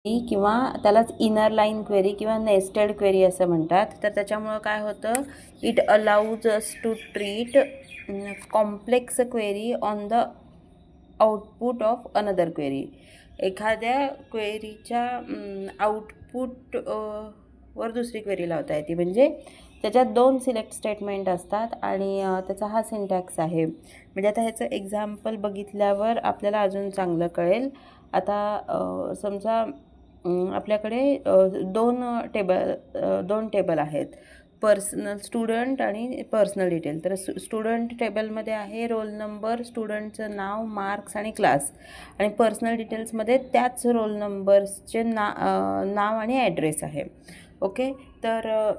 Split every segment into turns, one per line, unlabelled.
किंवा त्यालाच inner line query किंवा नेस्टेड क्वेरी असं म्हणतात. तर त्याच्यामुळं काय होतं, it allows us to treat complex query on the output of another query. एखाद्या क्वेरीच्या आउटपुट वर दुसरी क्वेरी लावता येते. म्हणजे त्याच्यात 2 सिलेक्ट स्टेटमेंट असतात आणि त्याचा हा सिंटॅक्स आहे. म्हणजे आता ह्याचं एक्झाम्पल बघितल्यावर आपल्याला अजून चांगलं कळेल. आता समजा आपल्याकडे 2 टेबल आहेत, पर्सनल स्टुडंट आणि पर्सनल डिटेल. तर स्टुडंट टेबलमध्ये आहे रोल नंबर, स्टुडंटचं नाव, मार्क्स आणि क्लास. आणि पर्सनल डिटेल्समध्ये त्याच रोल नंबर्सचे नाव आणि ॲड्रेस आहे. ओके, तर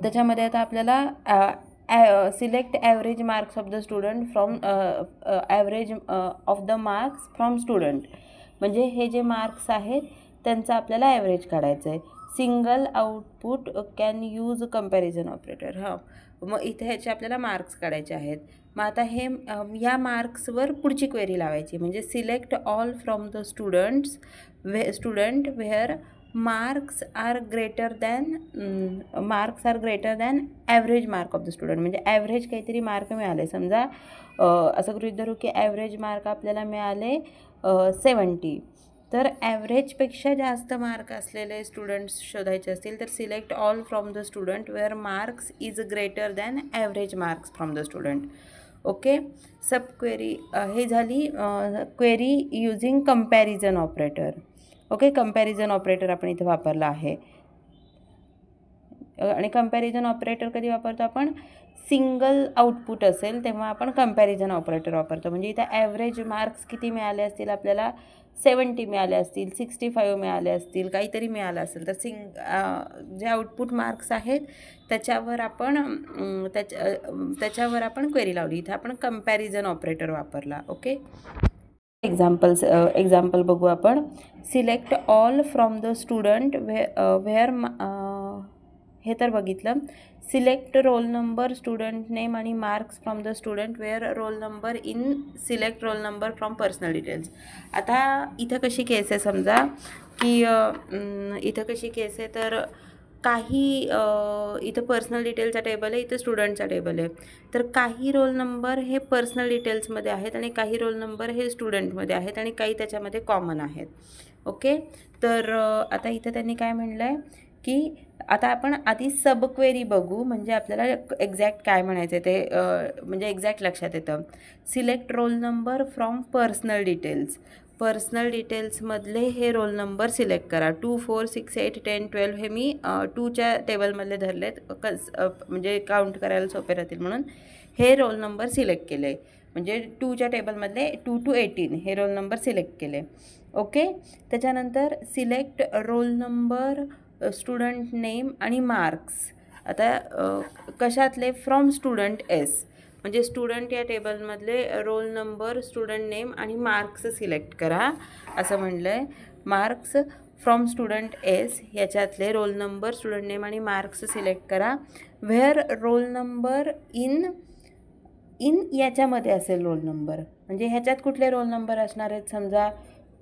त्याच्यामध्ये आता आपल्याला select average marks of the student from average of the marks from student. म्हणजे हे जे मार्क्स आहेत त्यांचं आपल्याला ॲव्हरेज काढायचं आहे. Single output can use comparison operator. मग इथे ह्याचे आपल्याला मार्क्स काढायचे आहेत. मग आता या मार्क्सवर पुढची क्वेरी लावायची. म्हणजे select all from the student where marks are greater than average mark of the student. म्हणजे ॲव्हरेज काहीतरी मार्क मिळाले. समजा असं गृहीत धरू की ॲव्हरेज मार्क आपल्याला मिळाले 70. तर ॲव्हरेजपेक्षा जास्त मार्क असलेले स्टुडंट्स शोधायचे असतील तर select all from the student where marks is greater than average marks from the student. Okay, sub query हे झाली query using comparison operator. Okay, comparison operator आपण इथे वापरला आहे. आणि कंपॅरिझन ऑपरेटर कधी वापरतो आपण, सिंगल आउटपुट असेल तेव्हा आपण कंपॅरिझन ऑपरेटर वापरतो. म्हणजे इथे ॲव्हरेज मार्क्स किती मिळाले असतील आपल्याला, 70 मिळाले असतील, 65 मिळाले असतील, काहीतरी मिळालं असेल तर जे आउटपुट मार्क्स आहेत त्याच्यावर आपण क्वेरी लावली. इथे आपण कंपॅरिझन ऑपरेटर वापरला. ओके, एक्झाम्पल बघू आपण. Select all from the student where हे तर बघितलं. Select roll number, student name आणि marks from the student where roll number in select roll number from personal details. आता इथं कशी केस आहे, समजा की इथं कशी केस आहे तर काही इथं पर्सनल डिटेलचा टेबल आहे, इथं स्टुडंटचा टेबल आहे. तर काही रोल नंबर हे पर्सनल डिटेल्समध्ये आहेत आणि काही रोल नंबर हे स्टुडंटमध्ये आहेत आणि काही त्याच्यामध्ये कॉमन आहेत. ओके, तर आता इथं त्यांनी काय म्हणलं आहे की आता आपण आधी सब क्वेरी बघू. म्हणजे आपल्याला एक्झॅक्ट काय म्हणायचं आहे ते म्हणजे एक्झॅक्ट लक्षात येतं. Select roll number from personal details. Personal डिटेल्समधले हे रोल नंबर सिलेक्ट करा. 2, 4, 6, 8, 10, 12 हे मी 2च्या टेबलमधले धरलेत म्हणजे काउंट करायला सोपे राहतील म्हणून हे रोल नंबर सिलेक्ट केले. म्हणजे 2च्या टेबलमधले 2 to 18 हे रोल नंबर सिलेक्ट केले. ओके, त्याच्यानंतर select roll number, student name आणि मार्क्स. आता कशातले, फ्रॉम स्टुडंट एस. म्हणजे स्टुडंट या टेबलमधले रोल नंबर, स्टुडंट नेम आणि मार्क्स सिलेक्ट करा असं म्हणलं आहे. मार्क्स फ्रॉम स्टुडंट एस याच्यातले रोल नंबर, स्टुडंट नेम आणि मार्क्स सिलेक्ट करा. व्हेअर रोल नंबर इन याच्यामध्ये असेल रोल नंबर. म्हणजे ह्याच्यात कुठले रोल नंबर असणार आहेत, समजा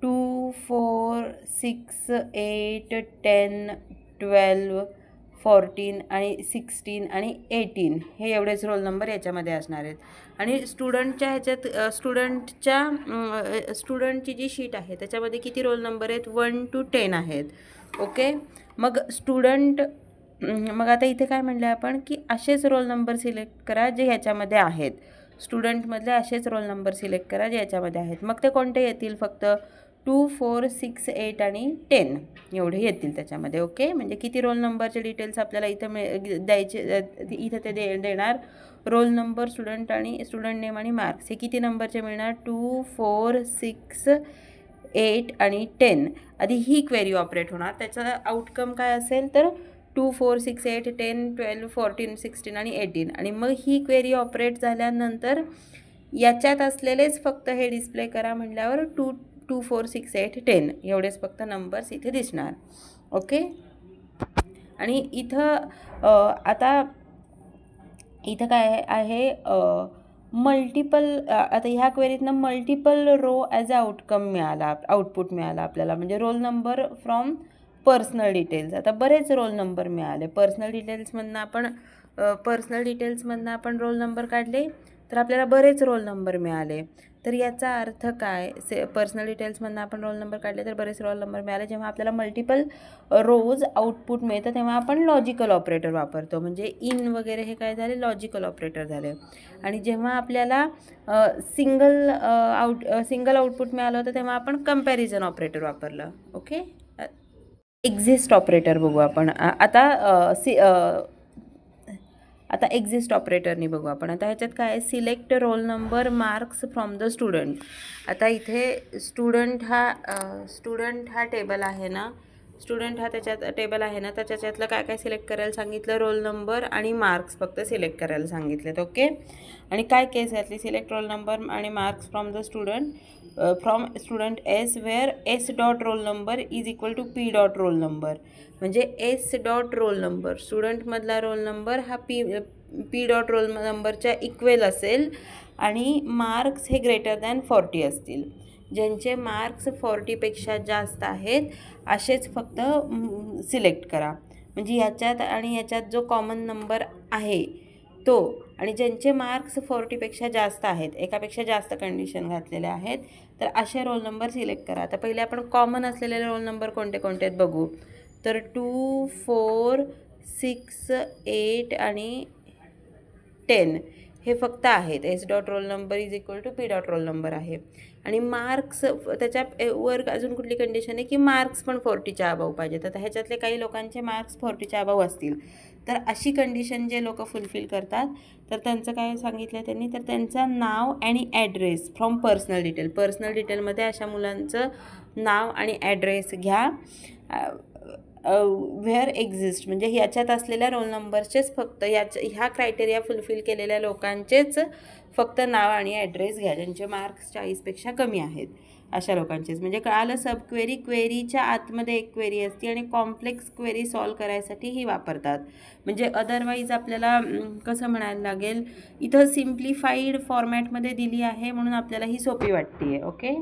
2, 4, 6, 8, 10, 12, 14 आणि 16 आणि 18 हे एवढेच रोल नंबर याच्यामध्ये असणार आहेत. आणि स्टुडंटच्या ह्याच्यात स्टुडंटची जी शीट आहे त्याच्यामध्ये किती रोल नंबर आहेत, 1 to 10 आहेत. ओके, मग आता इथे काय म्हणलं आपण की असेच रोल नंबर सिलेक्ट करा जे ह्याच्यामध्ये आहेत. स्टुडंटमधले असेच रोल नंबर सिलेक्ट करा जे याच्यामध्ये आहेत. मग ते कोणते येतील, फक्त 2, 4, 6, 8 आणि 10 एवढे येतील त्याच्यामध्ये. ओके, म्हणजे किती रोल नंबरचे डिटेल्स आपल्याला इथं द्यायचे, इथं ते देणार. रोल नंबर, स्टुडंट नेम आणि मार्क्स हे किती नंबरचे मिळणार, 2, 4, 6, 8 आणि 10. आधी ही क्वेरी ऑपरेट होणार. त्याचा आउटकम काय असेल तर 2, 4, 6, 8, 10, 12, 14, 16 आणि 18. आणि मग ही क्वेरी ऑपरेट झाल्यानंतर याच्यात असलेलेच फक्त हे डिस्प्ले करा म्हटल्यावर 2, 4, 6, 8, 10 एवढेच फक्त नंबर्स इथे दिसणार. ओके, आणि इथं आता इथं काय आहे, मल्टिपल आता ह्या क्वेरीतनं multiple row as a output मिळाला आपल्याला, म्हणजे roll number from personal details. आता बरेच रोल नंबर मिळाले. पर्सनल डिटेल्समधनं आपण रोल नंबर काढले तर आपल्याला बरेच रोल नंबर मिळाले. तर याचा अर्थ काय, पर्सनल डिटेल्समधनं आपण रोल नंबर काढले तर बरेच रोल नंबर मिळाले. जेव्हा आपल्याला मल्टिपल रोज आउटपुट मिळतं तेव्हा आपण लॉजिकल ऑपरेटर वापरतो, म्हणजे इन वगैरे हे काय झाले, लॉजिकल ऑपरेटर झाले. आणि जेव्हा आपल्याला सिंगल आउटपुट मिळालं होतं तेव्हा आपण कंपॅरिझन ऑपरेटर वापरलं. ओके, एक्झिस्ट ऑपरेटर बघू आपण आता एक्झिस्ट ऑपरेटरनी बघू आपण. आता ह्याच्यात काय आहे, select roll number marks from the student. आता इथे स्टुडंट हा टेबल आहे ना, तर त्याच्यातलं काय काय सिलेक्ट करायला सांगितलं, रोल नंबर आणि मार्क्स फक्त सिलेक्ट करायला सांगितलेत. ओके, आणि काय केस घातली, सिलेक्ट रोल नंबर आणि marks from the student S where S dot roll number is equal to P dot roll number. म्हणजे एस डॉट रोल नंबर, स्टुडंटमधला रोल नंबर हा पी डॉट रोल नंबरच्या equal असेल आणि marks हे greater than 40 असतील. ज्यांचे मार्क्स 40पेक्षा जास्त आहेत असेच फक्त सिलेक्ट करा. म्हणजे याच्यात जो कॉमन नंबर आहे तो, आणि ज्यांचे मार्क्स 40पेक्षा जास्त आहेत, एकापेक्षा जास्त कंडिशन घातलेल्या आहेत, तर असे रोल नंबर सिलेक्ट करा. आता पहिले आपण कॉमन असलेले रोल नंबर कोणते कोणते आहेत बघू. तर 2, 4, 6, 8 आणि 10 हे फक्त आहेत. S dot roll number is equal to P dot roll number आहे. आणि मार्क्स, त्याच्या वर अजून कुठली कंडिशन आहे की मार्क्स पण 40च्या अबाव पाहिजेत. आता ह्याच्यातले काही लोकांचे मार्क्स 40च्या अबाव असतील, तर अशी कंडिशन जे लोक फुलफिल करतात तर त्यांचं काय सांगितलं त्यांनी, तर त्यांचं नाव आणि ॲड्रेस फ्रॉम पर्सनल डिटेलमध्ये अशा मुलांचं नाव आणि ॲड्रेस घ्या. व्हेअर एक्झिस्ट म्हणजे ह्याच्यात असलेल्या रोल नंबरचेच फक्त ह्या क्रायटेरिया फुलफिल केलेल्या लोकांचेच फक्त नाव आणि ॲड्रेस घ्या, ज्यांचे मार्क्स 40पेक्षा कमी आहेत अशा लोकांचेच. म्हणजे कळालं, सब क्वेरीच्या आतमध्ये एक क्वेरी असते आणि कॉम्प्लेक्स क्वेरी सॉल्व करायसाठी ही वापरतात. म्हणजे अदरवाईज आपल्याला कसं म्हणायला लागेल, इथं सिम्प्लिफाईड फॉर्मॅटमध्ये दिली आहे म्हणून आपल्याला ही सोपी वाटते आहे. ओके,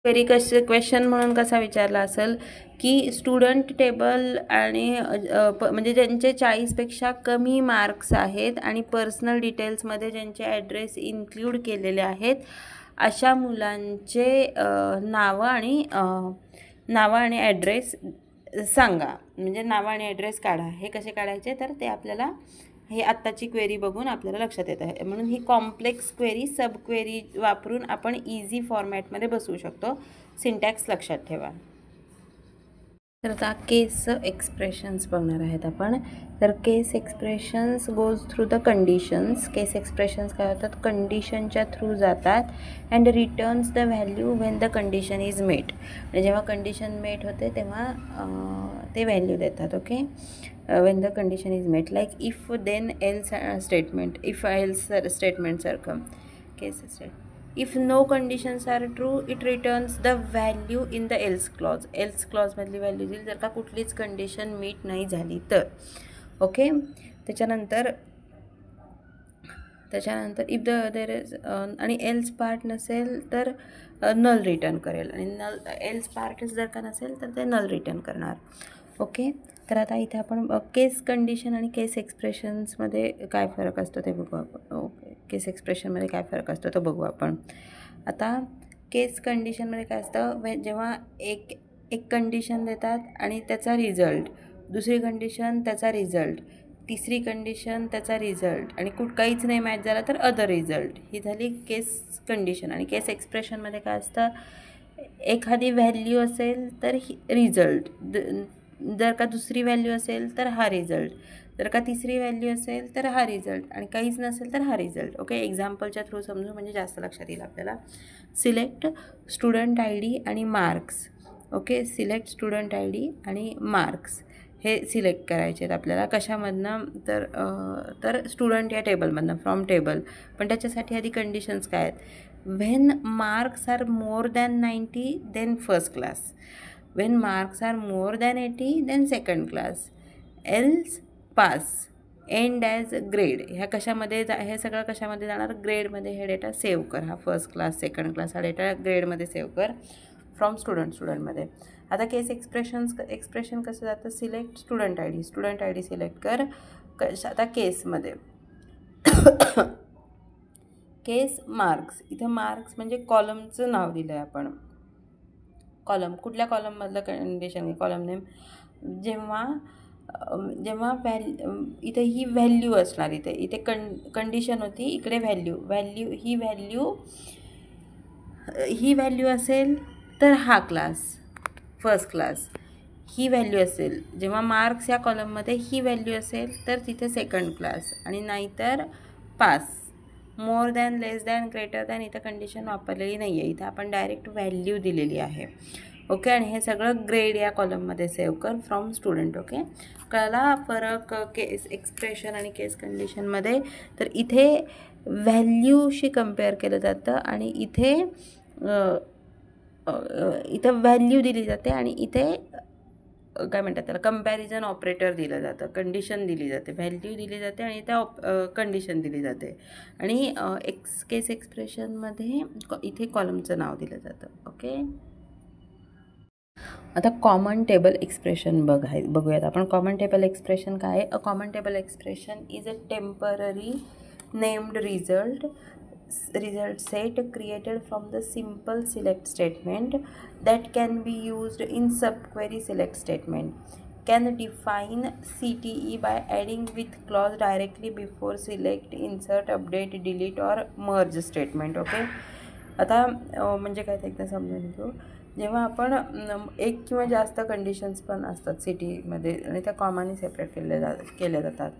क्वेरी क्वेश्चन म्हणून कसा विचारला असेल की स्टुडंट टेबल आणि म्हणजे ज्यांचे 40पेक्षा कमी मार्क्स आहेत आणि पर्सनल डिटेल्समध्ये ज्यांचे ॲड्रेस इन्क्लूड केलेले आहेत अशा मुलांचे नावं आणि ॲड्रेस सांगा. म्हणजे नावं आणि ॲड्रेस काढा. हे कसे काढायचे, तर ते आपल्याला हे आत्ताची क्वेरी बघून आपल्याला लक्षात येतं आहे. म्हणून ही कॉम्प्लेक्स क्वेरी सब क्वेरी वापरून आपण इझी फॉर्मॅटमध्ये बसवू शकतो. सिंटॅक्स लक्षात ठेवा. तर आता केस एक्सप्रेशन्स बघणार आहेत आपण. तर case expressions goes through the conditions. Case expressions काय होतात, कंडिशनच्या थ्रू जातात and returns the value when the condition is met. आणि जेव्हा कंडिशन मेट होते तेव्हा ते व्हॅल्यू देतात. Okay, when the condition is met, like if then else statement, if else statement circum case statement. If no conditions are true, it returns the value in the else clause. else clause मधली value दिली जर का कुठलीच condition meet नाही झाली तर. Okay, त्याच्यानंतर if there is आणि एल्स पार्ट नसेल तर नल रिटर्न करेल, आणि एल्स पार्टच जर का नसेल तर ते नल रिटर्न करणार. ओके, तर आता इथे आपण केस कंडिशन आणि केस एक्सप्रेशन्समध्ये काय फरक असतो ते बघू आपण. ओके, केस एक्सप्रेशनमध्ये काय फरक असतो तो बघू आपण. आता केस कंडिशनमध्ये काय असतं, जेव्हा एक कंडिशन देतात आणि त्याचा रिझल्ट, दुसरी कंडिशन त्याचा रिझल्ट, तिसरी कंडिशन त्याचा रिझल्ट, आणि काहीच नाही मॅच झाला तर अदर रिझल्ट, ही झाली केस कंडिशन. आणि केस एक्सप्रेशनमध्ये काय असतं, एखादी व्हॅल्यू असेल तर रिझल्ट, जर का दुसरी व्हॅल्यू असेल तर हा रिझल्ट, जर का तिसरी व्हॅल्यू असेल तर हा रिझल्ट, आणि काहीच नसेल तर हा रिझल्ट. ओके, एक्झाम्पलच्या थ्रू समजू म्हणजे जास्त लक्षात येईल आपल्याला. सिलेक्ट स्टुडंट आय डी आणि marks. Okay, select student I D आणि मार्क्स हे सिलेक्ट करायचे आहेत आपल्याला. कशामधनं, तर स्टुडंट या टेबलमधनं, फ्रॉम टेबल. पण त्याच्यासाठी आधी कंडिशन्स काय आहेत, when marks are more than 90 then first class, when marks are more than 80 then second class, else pass. End as grade. ह्या कशामध्ये हे सगळं कशामध्ये जाणार, ग्रेडमध्ये हे डेटा सेव्ह कर. हा फर्स्ट क्लास सेकंड क्लास हा डेटा ग्रेडमध्ये सेव्ह कर फ्रॉम स्टुडंटमध्ये. आता केस एक्सप्रेशन कसं जातं, select student I D select कर. आता केसमध्ये केस मार्क्स, इथं मार्क्स म्हणजे कॉलमचं नाव दिलं आहे आपण. कॉलम कुठल्या कॉलममधलं कंडिशन आहे, कॉलम नेम. जेव्हा इथे ही व्हॅल्यू असणार, इथे कंडिशन होती, इकडे व्हॅल्यू ही व्हॅल्यू असेल तर हा क्लास फर्स्ट क्लास, ही व्हॅल्यू असेल. जेव्हा मार्क्स या कॉलममध्ये ही व्हॅल्यू असेल तर तिथे सेकंड क्लास, आणि नाहीतर पास. मोर दॅन, लेस दॅन, ग्रेटर दॅन इथं कंडिशन वापरलेली नाही आहे, इथं आपण डायरेक्ट व्हॅल्यू दिलेली आहे. ओके, आणि हे सगळं ग्रेड या कॉलममध्ये सेव्ह कर फ्रॉम स्टुडंट. ओके, कळला फरक केस एक्सप्रेशन आणि केस कंडिशनमध्ये. तर इथे व्हॅल्यूशी कम्पेअर केलं जातं आणि इथं व्हॅल्यू दिली जाते, आणि इथे काय म्हणतात त्याला, कंपॅरिझन ऑपरेटर दिलं जातं, कंडिशन दिली जाते, व्हॅल्यू दिली जाते आणि त्या कंडिशन दिली जाते. आणि केस एक्सप्रेशनमध्ये इथे कॉलमचं नाव दिलं जातं. ओके, आता कॉमन टेबल एक्सप्रेशन बघूयात आपण. कॉमन टेबल एक्सप्रेशन काय आहे? A common table expression is a temporary named result set created from the simple select statement that can be used in subquery select statement. Can define CTE by adding with clause directly before select, insert, update, delete or merge statement. Okay, आता म्हणजे काय ते एकदा समजून घेऊ. जेव्हा आपण एक किंवा जास्त कंडिशन्स पण असतात सिटीमध्ये आणि त्या कॉमनली सेपरेट केल्या जातात.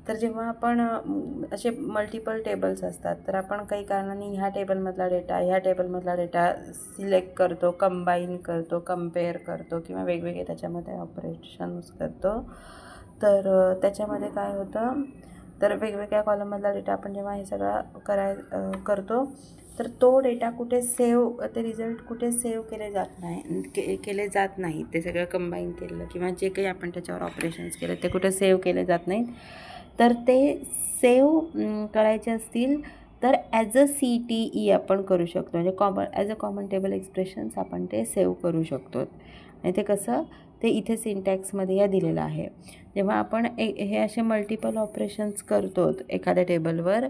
तर जेव्हा आपण असे मल्टिपल टेबल्स असतात तर आपण काही कारणाने ह्या टेबलमधला डेटा सिलेक्ट करतो, कंबाईन करतो, कम्पेअर करतो किंवा वेगवेगळे त्याच्यामध्ये ऑपरेशन्स करतो. तर त्याच्यामध्ये काय होतं, तर वेगवेगळ्या कॉलममधला डेटा आपण जेव्हा हे सगळं करतो तर तो डेटा कुठे ते रिझल्ट कुठे सेव्ह केले जात नाही. ते सगळं कंबाईन केलेलं किंवा जे काही आपण त्याच्यावर ऑपरेशन्स केले ते कुठे सेव्ह केले जात नाहीत. तर ते सेव्ह करायचे असतील तर ॲज अ CTE आपण करू शकतो, म्हणजे as a common table expressions आपण ते सेव्ह करू शकतो. आणि ते कसं, ते इथे सिंटॅक्समध्ये या दिलेलं आहे. जेव्हा आपण हे असे मल्टिपल ऑपरेशन्स करतो एखाद्या टेबलवर,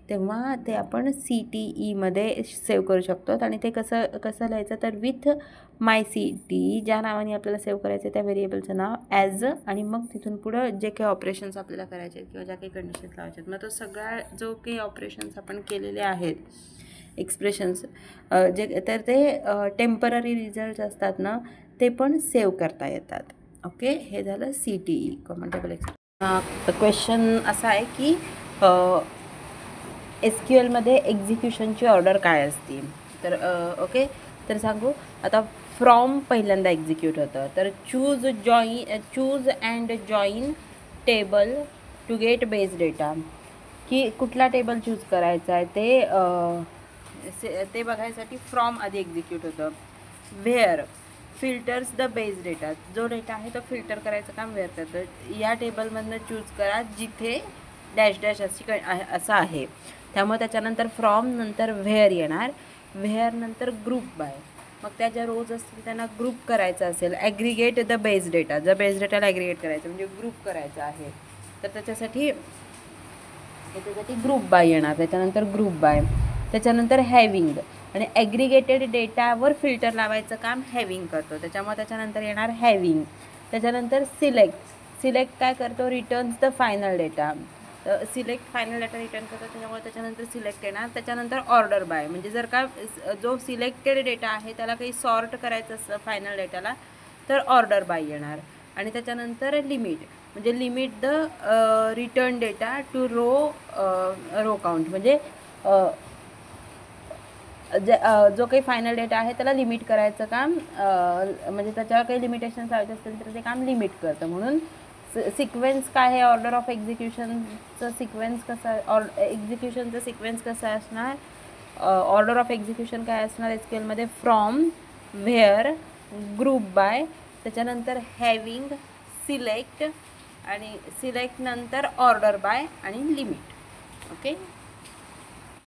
तेव्हा ते आपण CTEमध्ये सेव्ह करू शकतो. आणि ते कसं लिहायचं, तर विथ MyCTE ज्या नावाने आपल्याला सेव्ह करायचं त्या व्हेरिएबलचं नाव ॲज, आणि मग तिथून पुढं जे काही ऑपरेशन्स आपल्याला करायचे आहेत किंवा ज्या काही कंडिशन्स लावायचे आहेत, मग तो सगळा जो काही ऑपरेशन्स आपण केलेले आहेत एक्सप्रेशन्स तर ते टेम्पररी रिझल्ट्स असतात ना, ते पण सेव्ह करता येतात. ओके, हे झालं CTE common table expression. Question असा आहे की SQLमध्ये एक्झिक्युशनची ऑर्डर काय असते. तर ओके, तर सांगू. आता फ्रॉम पहिल्यांदा एक्झिक्यूट होतं, तर choose and join table to get base data, की कुठला टेबल चूज करायचा आहे ते बघायसाठी फ्रॉम आधी एक्झिक्यूट होतं. Where filters the base data, जो डेटा आहे तो फिल्टर करायचं काम व्हेअर करतं. या टेबलमधनं चूज करा जिथे डॅश डॅश असं आहे. त्यामुळे त्याच्यानंतर फ्रॉम नंतर व्हेअर येणार, व्हेअर नंतर ग्रुप बाय. मग त्या ज्या रोज असतील त्यांना ग्रुप करायचं असेल, ॲग्रिगेट द बेस डेटा, जर बेस डेटाला ॲग्रिगेट करायचं म्हणजे ग्रुप करायचं आहे तर त्याच्यासाठी ग्रुप बाय येणार. त्याच्यानंतर ग्रुप बाय, त्याच्यानंतर हॅविंग, आणि ॲग्रिगेटेड डेटावर फिल्टर लावायचं काम हॅविंग करतो, त्याच्यामुळे त्याच्यानंतर येणार हॅविंग. त्याच्यानंतर सिलेक्ट काय करतो, returns the final data, select final data return करतो, त्याच्यामुळे त्याच्यानंतर सिलेक्ट येणार. त्याच्यानंतर ऑर्डर बाय, म्हणजे जर का जो सिलेक्टेड डेटा आहे त्याला काही सॉर्ट करायचं असतं फायनल डेटाला तर ऑर्डर बाय येणार. आणि त्याच्यानंतर लिमिट, म्हणजे limit the return data to row count, म्हणजे जो काही फायनल डेटा आहे त्याला लिमिट करायचं काम, म्हणजे त्याच्यावर काही लिमिटेशन्स लावायचे असतील तर ते काम लिमिट करतं. म्हणून सिक्वेन्स काय आहे, ऑर्डर ऑफ एक्झिक्युशनचं सिक्वेन्स कसं असणार, ऑर्डर ऑफ एक्झिक्युशन काय असणार SQLमध्ये, फ्रॉम, व्हेअर, ग्रुप बाय, त्याच्यानंतर हॅविंग, सिलेक्ट, आणि सिलेक्ट नंतर ऑर्डर बाय आणि लिमिट. ओके.